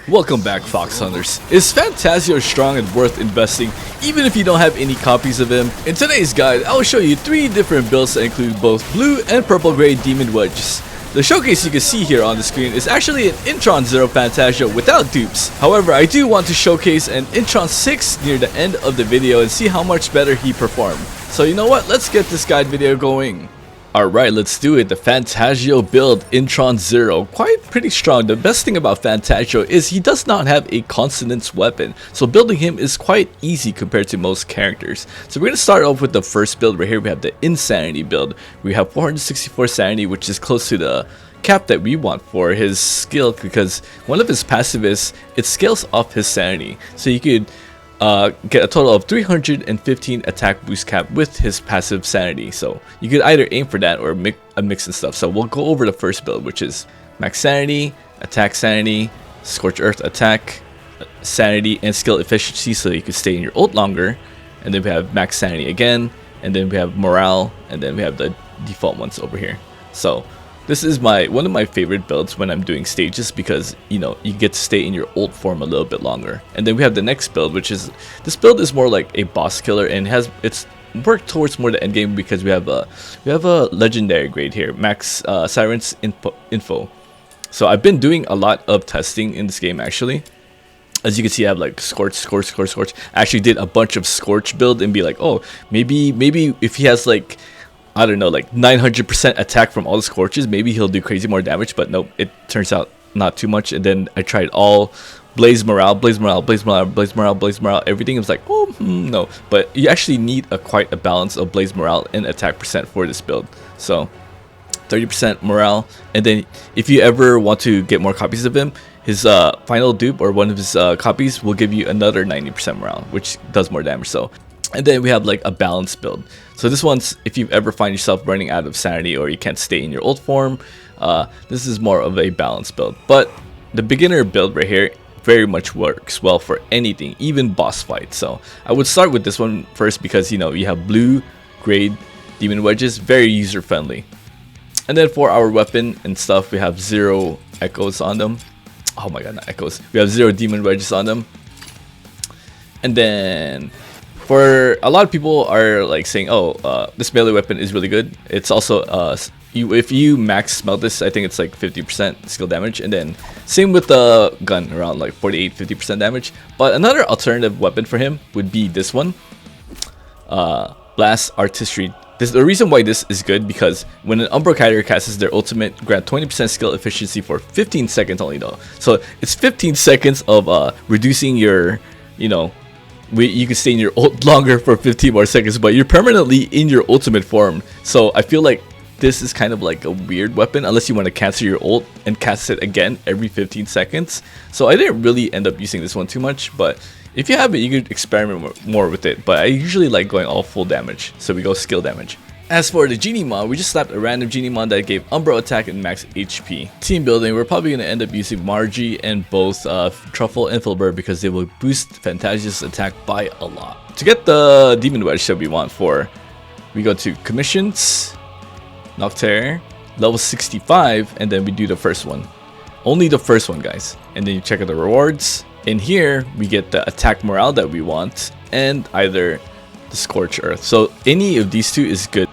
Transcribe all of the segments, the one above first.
Welcome back, Fox Hunters. Is Phantasio strong and worth investing even if you don't have any copies of him? In today's guide, I will show you 3 different builds that include both blue and purple gray demon wedges. The showcase you can see here on the screen is actually an Intron 0 Phantasio without dupes. However, I do want to showcase an Intron 6 near the end of the video and see how much better he performed. So you know what, let's get this guide video going. Alright, let's do it. The Phantasio build, Intron 0. Quite pretty strong. The best thing about Phantasio is he does not have a consonance weapon, so building him is quite easy compared to most characters. So we're going to start off with the first build right here. We have the Insanity build. We have 464 sanity, which is close to the cap that we want for his skill, because one of his passive is it scales off his sanity. So you could get a total of 315 attack boost cap with his passive sanity. So you could either aim for that or make a mix and stuff. So we'll go over the first build, which is max sanity, attack sanity, scorch earth attack, sanity, and skill efficiency, so you can stay in your ult longer. And then we have max sanity again, and then we have morale, and then we have the default ones over here. So this is one of my favorite builds when I'm doing stages, because you get to stay in your ult form a little bit longer. And then we have the next build, which is this build is more like a boss killer and it's worked towards more the end game, because we have a legendary grade here, max Siren's info. So I've been doing a lot of testing in this game actually. As you can see, I have like Scorch. I actually did a bunch of Scorch build and be like, oh, maybe if he has like, I don't know, like 900% attack from all the Scorches, maybe he'll do crazy more damage, but nope, it turns out not too much. And then I tried all Blaze Morale, everything. It was like, oh, no. But you actually need quite a balance of Blaze Morale and attack percent for this build. So 30% morale, and then if you ever want to get more copies of him, his final dupe or one of his copies will give you another 90% morale, which does more damage. So, and then we have like a balanced build. So this one's, if you ever find yourself running out of sanity or you can't stay in your ult form, this is more of a balanced build. But the beginner build right here very much works well for anything, even boss fights. So I would start with this one first, because you have blue grade demon wedges, very user friendly. And then for our weapon and stuff, we have 0 echoes on them. Oh my god, not echoes. We have 0 demon wedges on them. And then for a lot of people are like saying, oh, this melee weapon is really good. It's also if you max smelt this, I think it's like 50% skill damage. And then same with the gun, around like 48-50% damage. But another alternative weapon for him would be this one, Blast Artistry. The reason why this is good, because when an Umbro character casts their ultimate, grant 20% skill efficiency for 15 seconds only though. So it's 15 seconds of reducing your, you can stay in your ult longer for 15 more seconds, but you're permanently in your ultimate form. So I feel like this is kind of like a weird weapon, unless you want to cancel your ult and cast it again every 15 seconds. So I didn't really end up using this one too much, but if you have it, you could experiment more with it. But I usually like going all full damage, so we go skill damage. As for the Genie Mon, we just slapped a random Genie Mon that gave Umbro attack and max HP. Team building, we're probably going to end up using Margie and both Truffle and Filbert, because they will boost Phantasio's attack by a lot. To get the Demon Wedge that we want we go to Commissions, Nocturne, level 65, and then we do the first one. Only the first one, guys. And then you check out the rewards. In here, we get the attack morale that we want, and either the Scorch Earth. So any of these two is good.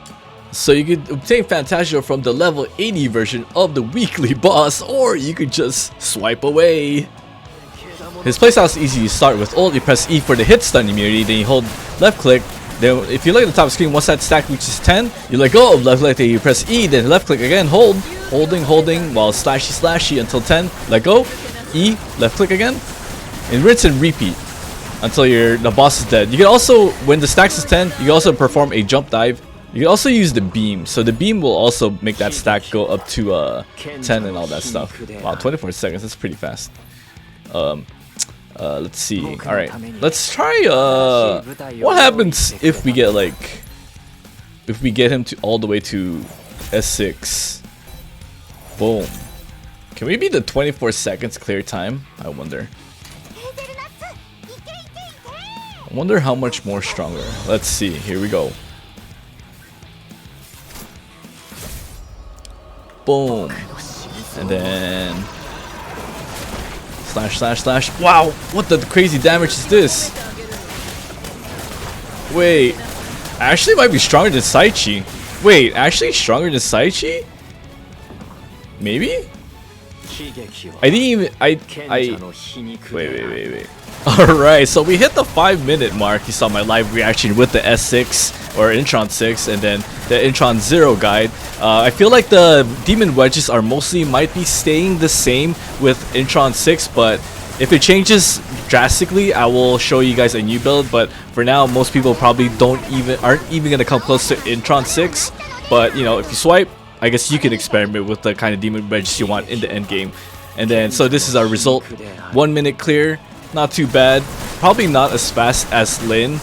So you could obtain Phantasio from the level 80 version of the weekly boss, or you could just swipe away. His playstyle is easy. You start with ult, you press E for the hit stun immunity, then you hold left click. Then if you look at the top screen, once that stack reaches 10, you let go of left click, then you press E, then left click again, holding while slashy until 10, let go, E, left click again, and rinse and repeat until the boss is dead. You can also, when the stacks is 10, you can also perform a jump dive. You can also use the beam, so the beam will also make that stack go up to 10 and all that stuff. Wow, 24 seconds, that's pretty fast. Let's see. Alright, let's try what happens if we get him to all the way to S6. Boom. Can we beat the 24 seconds clear time? I wonder how much more stronger. Let's see. Here we go. Boom. And then Slash, slash, slash. Wow, what the crazy damage is this? Wait, actually might be stronger than Saichi. Wait, actually stronger than Saichi? Maybe? I didn't even, wait. Alright, so we hit the 5-minute mark. You saw my live reaction with the S6 or Intron 6 and then the Intron 0 guide. I feel like the Demon Wedges are might be staying the same with Intron 6, but if it changes drastically, I will show you guys a new build. But for now, most people probably aren't even gonna come close to Intron 6. But you know, if you swipe, I guess you can experiment with the kind of Demon Wedges you want in the end game. And then, so this is our result. 1 minute clear, not too bad. Probably not as fast as Lin.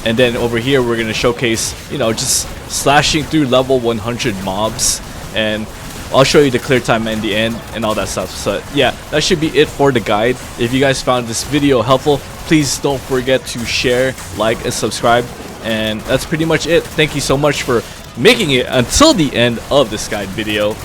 And then over here, we're gonna showcase, you know, just slashing through level 100 mobs. And I'll show you the clear time in the end and all that stuff. So yeah, that should be it for the guide. If you guys found this video helpful, please don't forget to share, like, and subscribe. And that's pretty much it. Thank you so much for making it until the end of this guide video.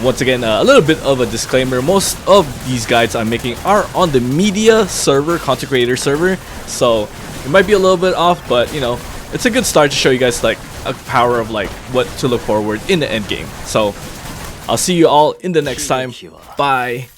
Once again, a little bit of a disclaimer. Most of these guides I'm making are on the media server, content creator server. So it might be a little bit off, but you know, it's a good start to show you guys like a power of like what to look forward in the end game. So I'll see you all in the next time. Bye.